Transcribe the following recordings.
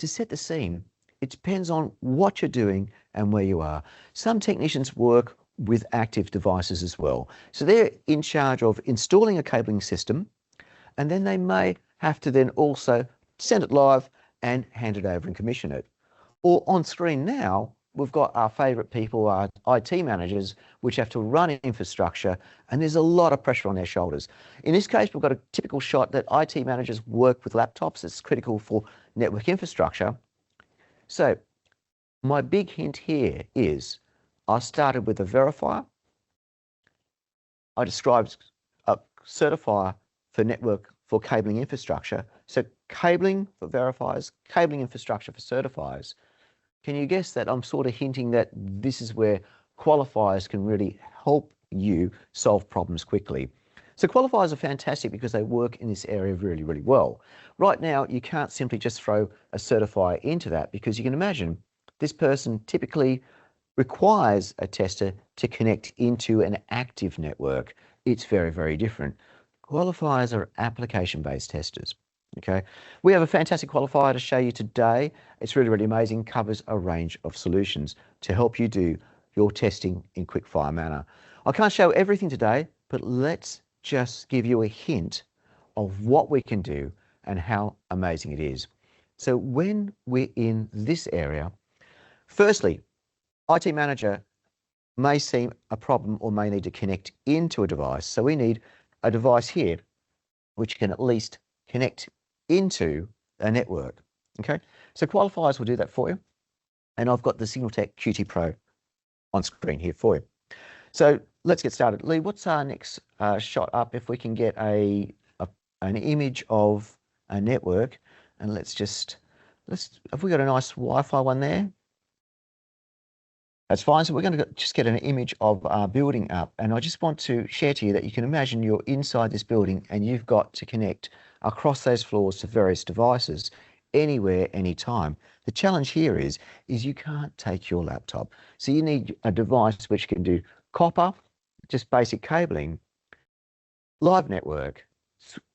to set the scene, it depends on what you're doing and where you are. Some technicians work with active devices as well. So they're in charge of installing a cabling system, and then they may have to then also send it live and hand it over and commission it. Or on screen now, we've got our favourite people, our IT managers, which have to run infrastructure, and there's a lot of pressure on their shoulders. In this case, we've got a typical shot that IT managers work with laptops. It's critical for network infrastructure. So my big hint here is I started with a verifier. I described a certifier for network for cabling infrastructure. So cabling for verifiers, cabling infrastructure for certifiers. Can you guess that I'm sort of hinting that this is where qualifiers can really help you solve problems quickly? So qualifiers are fantastic because they work in this area really, really well. Right now, you can't simply just throw a certifier into that because you can imagine this person typically requires a tester to connect into an active network. It's very, very different. Qualifiers are application-based testers. Okay, we have a fantastic qualifier to show you today. It's really, really amazing, covers a range of solutions to help you do your testing in quick-fire manner. I can't show everything today, but let's just give you a hint of what we can do and how amazing it is. So when we're in this area, firstly, IT manager may see a problem or may need to connect into a device. So we need a device here which can at least connect into a network. Okay, so qualifiers will do that for you. And I've got the Signaltech QT Pro on screen here for you. So let's get started. Lee, what's our next shot up? If we can get an image of a network, and have we got a nice Wi-Fi one there? That's fine. So we're going to just get an image of our building up. And I just want to share to you that you can imagine you're inside this building and you've got to connect across those floors to various devices anywhere, anytime. The challenge here is you can't take your laptop. So you need a device which can do copper, just basic cabling, live network,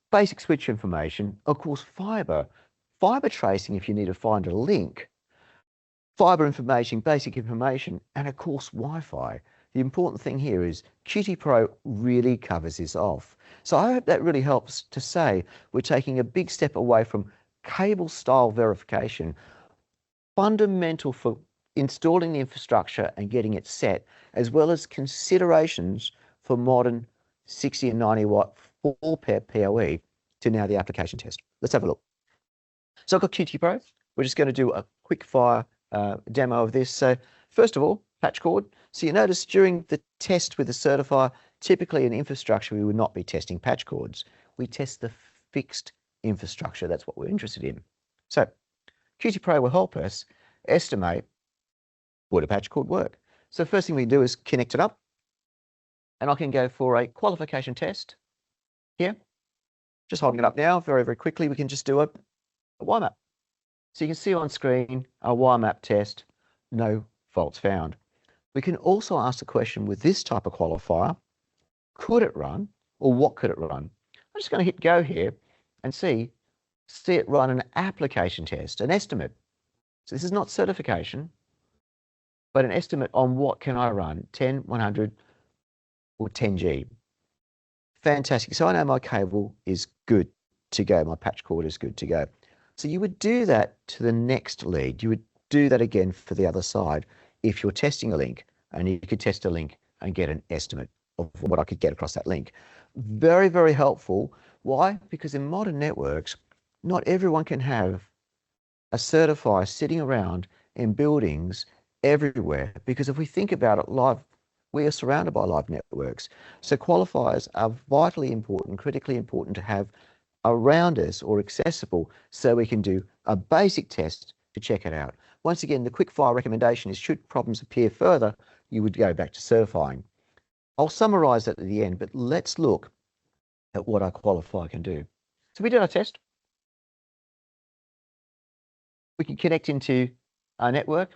basic switch information, of course, fiber tracing if you need to find a link, fiber information, basic information, and of course, Wi-Fi. The important thing here is QT Pro really covers this off. So I hope that really helps to say we're taking a big step away from cable style verification, fundamental for installing the infrastructure and getting it set, as well as considerations for modern 60 and 90 watt 4-pair PoE to now the application test. Let's have a look. So I've got QT Pro. We're just going to do a quick fire demo of this. So first of all, patch cord. So you notice during the test with the certifier, typically in infrastructure, we would not be testing patch cords. We test the fixed infrastructure. That's what we're interested in. So QT Pro will help us estimate would a patch cord work. So the first thing we do is connect it up, and I can go for a qualification test here. Just holding it up now, very, very quickly, we can just do a WiMAP. So you can see on screen a WiMAP test, no faults found. We can also ask the question with this type of qualifier, could it run or what could it run? I'm just going to hit go here and see it run an application test, an estimate. So this is not certification, but an estimate on what can I run, 10, 100 or 10G. Fantastic. So I know my cable is good to go. My patch cord is good to go. So you would do that to the next lead. You would do that again for the other side if you're testing a link, and you could test a link and get an estimate of what I could get across that link. Very, very helpful. Why? Because in modern networks, not everyone can have a certifier sitting around in buildings everywhere, because if we think about it, we are surrounded by live networks. So qualifiers are vitally important, critically important to have around us or accessible so we can do a basic test to check it out. Once again, the quick fire recommendation is should problems appear further, you would go back to certifying. I'll summarize that at the end, but let's look at what our qualifier can do. So we did our test. We can connect into our network.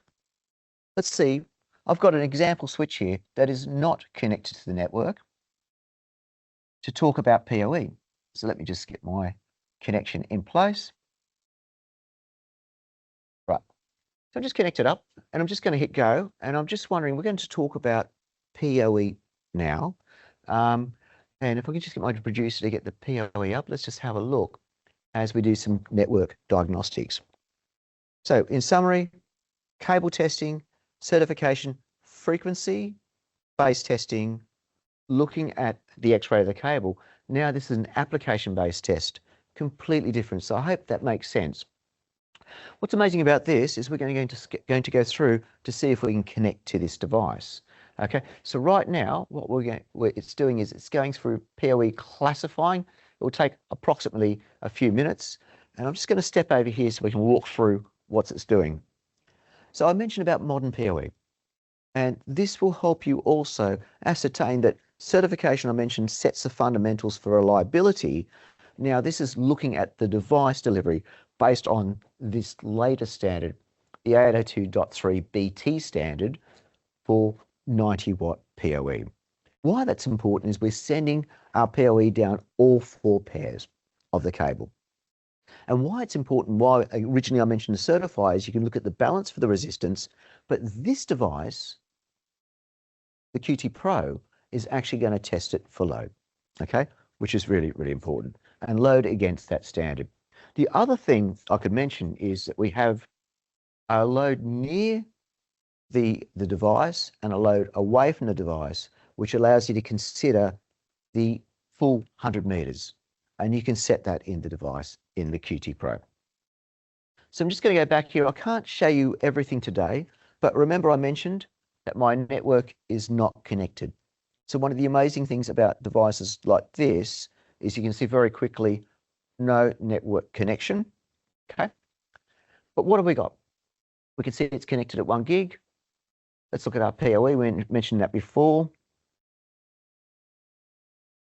Let's see, I've got an example switch here that is not connected to the network to talk about PoE. So let me just get my connection in place. So I'm just connected up and I'm just going to hit go. And I'm just wondering, we're going to talk about PoE now. And if I can just get my producer to get the PoE up, let's just have a look as we do some network diagnostics. So in summary, cable testing, certification, frequency-based testing, looking at the X-ray of the cable. Now this is an application-based test, completely different. So I hope that makes sense. What's amazing about this is we're going to go through to see if we can connect to this device. Okay, so right now what it's doing is it's going through PoE classifying. It will take approximately a few minutes, and I'm just going to step over here so we can walk through what it's doing. So I mentioned about modern PoE, and this will help you also ascertain that certification I mentioned sets the fundamentals for reliability. Now this is looking at the device delivery based on this latest standard, the 802.3 BT standard for 90 watt PoE. Why that's important is we're sending our PoE down all 4 pairs of the cable. And why it's important, why originally I mentioned the certifiers, you can look at the balance for the resistance, but this device, the QT Pro, is actually going to test it for load, okay, which is really, really important, and load against that standard. The other thing I could mention is that we have a load near the device and a load away from the device, which allows you to consider the full 100 meters, and you can set that in the device in the QT Pro. So I'm just going to go back here. I can't show you everything today, but remember I mentioned that my network is not connected. So one of the amazing things about devices like this is you can see very quickly no network connection, okay? But what have we got? We can see it's connected at 1 gig. Let's look at our PoE. We mentioned that before.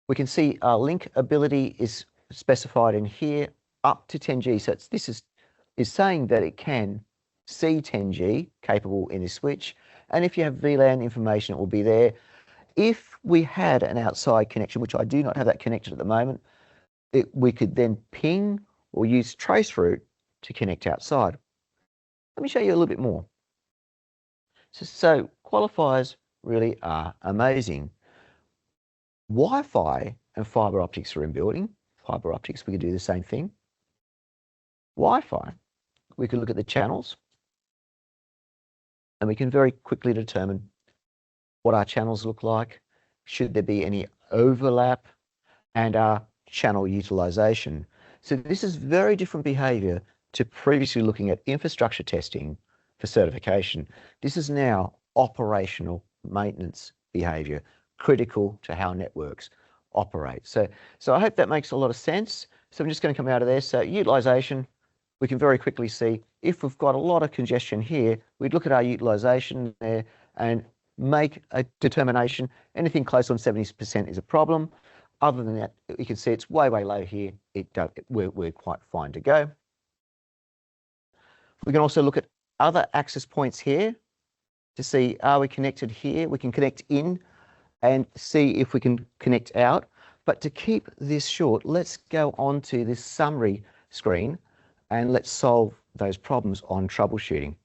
We can see our link ability is specified in here up to 10G. So this is saying that it can see 10G capable in this switch. And if you have VLAN information, it will be there. If we had an outside connection, which I do not have that connected at the moment, we could then ping or use traceroute to connect outside. Let me show you a little bit more. So qualifiers really are amazing. Wi-Fi and fiber optics are in building. Fiber optics, we could do the same thing. Wi-Fi, we could look at the channels, and we can very quickly determine what our channels look like, should there be any overlap, and our channel utilization. So this is very different behavior to previously looking at infrastructure testing for certification. This is now operational maintenance behavior, critical to how networks operate. So I hope that makes a lot of sense. So I'm just going to come out of there. So utilization, we can very quickly see if we've got a lot of congestion here, we'd look at our utilization there and make a determination. Anything close on 70% is a problem. Other than that, you can see it's way, way low here. We're quite fine to go. We can also look at other access points here to see, are we connected here? We can connect in and see if we can connect out. But to keep this short, let's go on to this summary screen and let's solve those problems on troubleshooting.